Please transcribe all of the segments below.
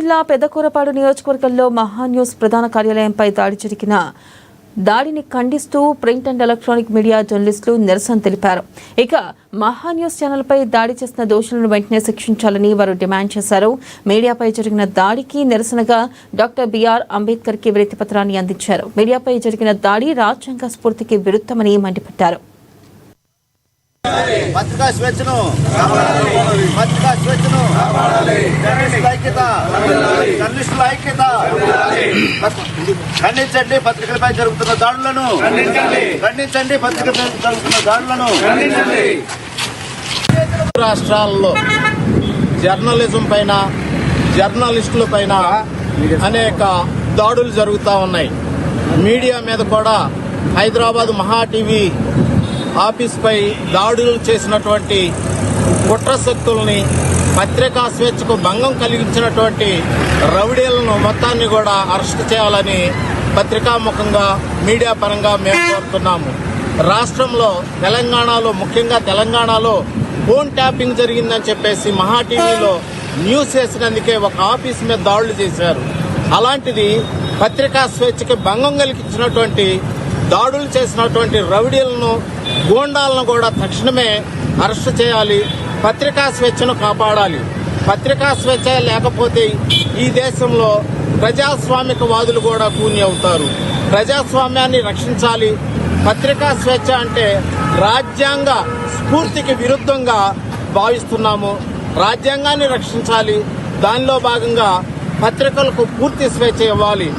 జిల్లా పెదకూరపాడు నియోజకవర్గంలో మహాన్యూస్ ప్రధాన కార్యాలయంపై దాడిని ఖండిస్తూ ప్రింట్ అండ్ ఎలక్ట్రానిక్ మీడియా జర్నలిస్టులు నిరసన తెలిపారు. ఇక మహాన్యూస్ ఛానల్పై దాడి చేసిన దోషులను వెంటనే శిక్షించాలని వారు డిమాండ్ చేశారు. మీడియాపై జరిగిన దాడికి నిరసనగా డాక్టర్ బిఆర్ అంబేద్కర్కి వినతి పత్రాన్ని అందించారు. మీడియాపై జరిగిన దాడి రాజ్యాంగ స్ఫూర్తికి విరుద్ధమని మండిపడ్డారు. పత్రికా స్వేచ్ఛను జర్నలిస్టుల ఐక్యత ఖండించండి. పత్రికలపై జరుగుతున్న దాడులను ఖండించండి. పత్రికలపై జరుగుతున్న దాడులను రాష్ట్రాల్లో జర్నలిజం పైన జర్నలిస్టుల పైన అనేక దాడులు జరుగుతూ ఉన్నాయి. మీడియా మీద కూడా హైదరాబాద్ మహా టీవీ ఆఫీస్ పై దాడులు చేసినటువంటి కుట్ర శక్తుల్ని, పత్రికా స్వేచ్ఛకు భంగం కలిగించినటువంటి రౌడీలను మొత్తాన్ని కూడా అరెస్ట్ చేయాలని పత్రికాముఖంగా మీడియా పరంగా మేము కోరుతున్నాము. రాష్ట్రంలో ముఖ్యంగా తెలంగాణలో ఫోన్ ట్యాపింగ్ జరిగిందని చెప్పేసి మహా టీవీలో న్యూస్ వేసినందుకే ఒక ఆఫీస్ మీద దాడులు చేశారు. అలాంటిది పత్రికా స్వేచ్ఛకి భంగం కలిగించినటువంటి దాడులు చేసినటువంటి రౌడీలను, గూండాలను కూడా తక్షణమే అరెస్టు చేయాలి. పత్రికా స్వేచ్ఛను కాపాడాలి. పత్రికా స్వేచ్ఛ లేకపోతే ఈ దేశంలో ప్రజాస్వామికవాదులు కూడా కూని అవుతారు. ప్రజాస్వామ్యాన్ని రక్షించాలి. పత్రికా స్వేచ్ఛ అంటే రాజ్యాంగ స్ఫూర్తికి విరుద్ధంగా భావిస్తున్నాము. రాజ్యాంగాన్ని రక్షించాలి. దానిలో భాగంగా పత్రికలకు పూర్తి స్వేచ్ఛ ఇవ్వాలి.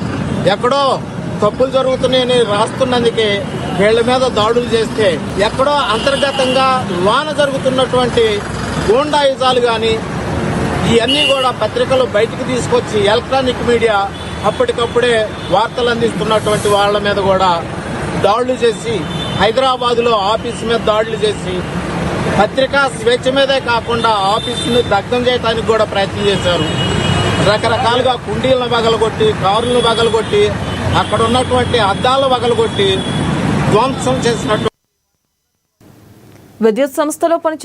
ఎక్కడో తప్పులు జరుగుతున్నాయని రాస్తున్నందుకే వీళ్ల మీద దాడులు చేస్తే, ఎక్కడో అంతర్గతంగా లోన జరుగుతున్నటువంటి గూండాయుజాలు కానీ ఇవన్నీ కూడా పత్రికలు బయటకు తీసుకొచ్చి ఎలక్ట్రానిక్ మీడియా అప్పటికప్పుడే వార్తలు అందిస్తున్నటువంటి వాళ్ళ మీద కూడా దాడులు చేసి, హైదరాబాద్లో ఆఫీసు మీద దాడులు చేసి పత్రికా స్వేచ్ఛ మీదే కాకుండా ఆఫీసుని దగ్ధం చేయడానికి కూడా ప్రయత్నం చేశారు. రకరకాలుగా కుండీలను పగలగొట్టి, కారులను పగలగొట్టి, అక్కడ ఉన్నటువంటి అద్దాలు పగలగొట్టి ధ్వంసం చేసినట్టు. విద్యుత్ సంస్థలో పనిచేస్తున్న